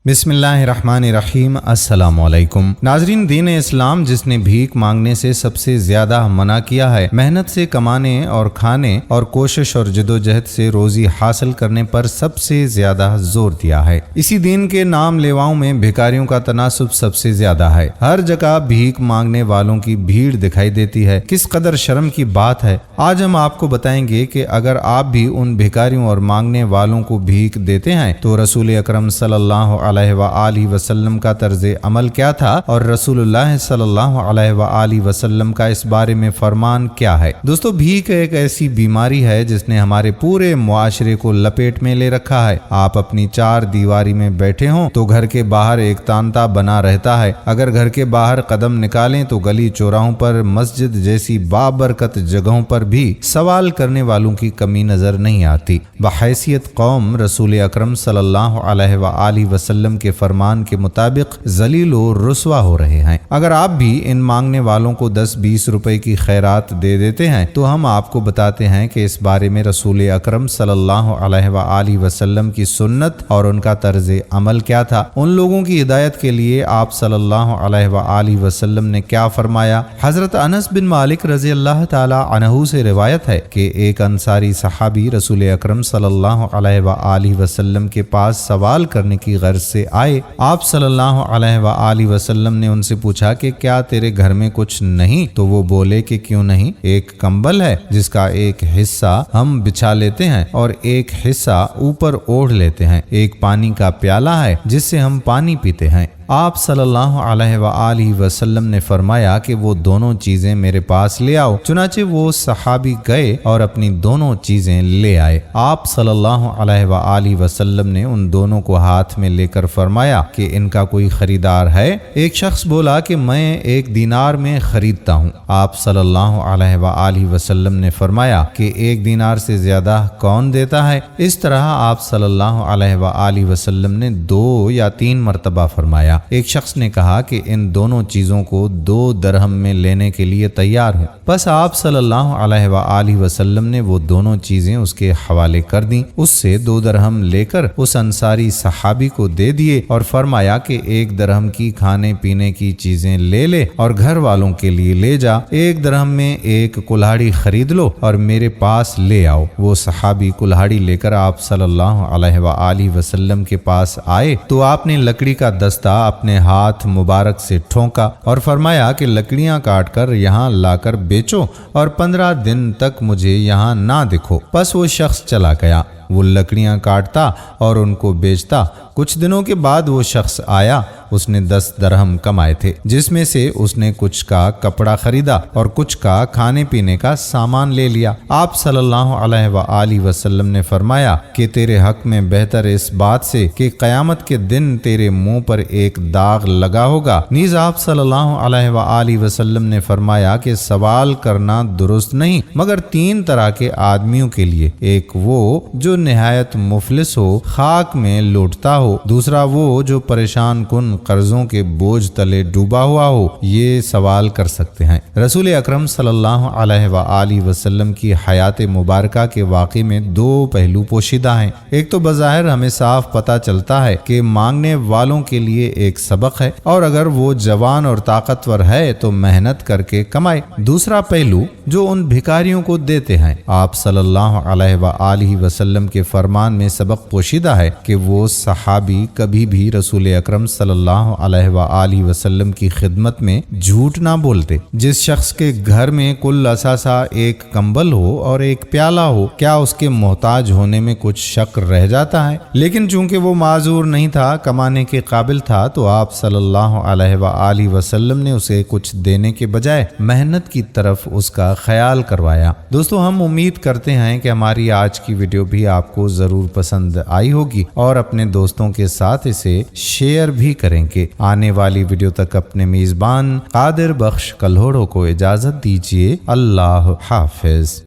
बिस्मिल्लाहिर्रहमानिर्रहीम। अस्सलाम वालेकुम नाजरीन। दीन इस्लाम जिसने भीख मांगने से सबसे ज्यादा मना किया है, मेहनत से कमाने और खाने और कोशिश और जदोजहद से रोजी हासिल करने पर सबसे ज्यादा जोर दिया है। इसी दीन के नाम लेवाओं में भिखारियों का तनासुब सबसे ज्यादा है। हर जगह भीख मांगने वालों की भीड़ दिखाई देती है। किस कदर शर्म की बात है। आज हम आपको बताएंगे कि अगर आप भी उन भिखारियों और मांगने वालों को भीख देते हैं तो रसूल अकरम सल्लल्लाहु अलैहि वसल्लम का तर्ज अमल क्या था और रसूलुल्लाह सल्लल्लाहु अलैहि वसल्लम का इस बारे में फरमान क्या है। दोस्तों, भीख एक ऐसी बीमारी है जिसने हमारे पूरे मुआशरे को लपेट में ले रखा है। आप अपनी चार दीवारी में बैठे हों तो घर के बाहर एक तांता बना रहता है। अगर घर के बाहर कदम निकालें तो गली चौराहों पर, मस्जिद जैसी बाबरकत जगहों पर भी सवाल करने वालों की कमी नजर नहीं आती। बहैसियत कौम रसूल अकरम सल्लल्लाहु अलैहि वसल्लम के फरमान के मुताबिक जलील और रुस्वा हो रहे हैं। अगर आप भी इन मांगने वालों को 10-20 रुपए की खैरात दे देते हैं तो हम आपको बताते हैं कि इस बारे में रसूल अकरम सल्लल्लाहु अलैहि वसल्लम की सुन्नत और उनका तर्ज अमल क्या था। उन लोगों की हिदायत के लिए आप सल्लल्लाहु अलैहि वसल्लम ने क्या फरमाया। हजरत अनस बिन मालिक रजी अल्लाह ताला अन्हु से रिवायत है कि एक अंसारी सहाबी रसूल अकरम सल्लल्लाहु अलैहि वसल्लम के पास सवाल करने की गर्ज से आए। आप सल्लल्लाहु अलैहि वसल्लम ने उनसे पूछा कि क्या तेरे घर में कुछ नहीं? तो वो बोले कि क्यों नहीं, एक कंबल है जिसका एक हिस्सा हम बिछा लेते हैं और एक हिस्सा ऊपर ओढ़ लेते हैं। एक पानी का प्याला है जिससे हम पानी पीते हैं। आप सल्लल्लाहु अलैहि वसल्लम ने फरमाया कि वो दोनों चीजें मेरे पास ले आओ। चुनाचे वो सहाबी गए और अपनी दोनों चीजें ले आए। आप सल्लल्लाहु अलैहि वसल्लम ने उन दोनों को हाथ में लेकर फरमाया कि इनका कोई खरीदार है। एक शख्स बोला कि मैं 1 दीनार में खरीदता हूँ। आप सल्लल्लाहु अलैहि वसल्लम ने फरमाया कि 1 दीनार से ज्यादा कौन देता है। इस तरह आप सल्लल्लाहु अलैहि वसल्लम ने 2 या 3 मरतबा फरमाया। एक शख्स ने कहा कि इन दोनों चीजों को 2 दरहम में लेने के लिए तैयार हूँ। बस आप सल्लल्लाहु अलैहि वसल्लम ने वो दोनों चीजें उसके हवाले कर दी। उससे 2 दरहम लेकर उस अंसारी सहाबी को दे दिए और फरमाया कि 1 दरहम की खाने पीने की चीजें ले ले और घर वालों के लिए ले जा। 1 दरहम में एक कुल्हाड़ी खरीद लो और मेरे पास ले आओ। वो सहाबी कुल्हाड़ी लेकर आप सल्लल्लाहु अलैहि वसल्लम के पास आए तो आपने लकड़ी का दस्ता अपने हाथ मुबारक से ठोंका और फरमाया कि लकड़ियां काटकर यहाँ लाकर बेचो और 15 दिन तक मुझे यहाँ ना दिखो। बस वो शख्स चला गया। वो लकड़ियां काटता और उनको बेचता। कुछ दिनों के बाद वो शख्स आया। उसने 10 दरहम कमाए थे, जिसमें से उसने कुछ का कपड़ा खरीदा और कुछ का खाने पीने का सामान ले लिया। आप सल्लल्लाहु अलैहि वसल्लम ने फरमाया कि तेरे हक में बेहतर इस बात से कि क़यामत के दिन तेरे मुंह पर एक दाग लगा होगा। नीज आप सल्लल्लाहु अलैहि वसल्लम ने फरमाया कि सवाल करना दुरुस्त नहीं मगर 3 तरह के आदमियों के लिए। एक वो जो निहायत मुफलिस हो, खाक में लौटता हो। दूसरा वो जो परेशान कुन कर्जों के बोझ तले डूबा हुआ हो। ये सवाल कर सकते हैं। रसूल अकरम सल्लल्लाहु अलैहि वसल्लम की हयात मुबारका के वाक़े में 2 पहलू पोशीदा हैं। एक तो बज़ाहिर हमें साफ पता चलता है कि मांगने वालों के लिए एक सबक है और अगर वो जवान और ताकतवर है तो मेहनत करके कमाए। दूसरा पहलू जो उन भिखारियों को देते हैं। आप सल्लल्लाहु अलैहि वसल्लम के फरमान में सबक पोशीदा है कि वो सहाबी कभी भी रसूल अकरम सल्लल्लाहु अलैहि वसल्लम की खिदमत में झूठ ना बोलते। जिस शख्स के घर में कुल असासा एक कंबल हो और एक प्याला हो, क्या उसके मोहताज होने में कुछ शक रह जाता है? लेकिन चूंकि वो माजूर नहीं था, कमाने के काबिल था, तो आप सल्लल्लाहु अलैहि वसल्लम ने उसे कुछ देने के बजाय मेहनत की तरफ उसका ख्याल करवाया। दोस्तों, हम उम्मीद करते हैं कि हमारी आज की वीडियो भी आपको जरूर पसंद आई होगी और अपने दोस्तों के साथ इसे शेयर भी करेंगे। आने वाली वीडियो तक अपने मेजबान कादिर बख्श कल्होड़ो को इजाजत दीजिए। अल्लाह हाफिज।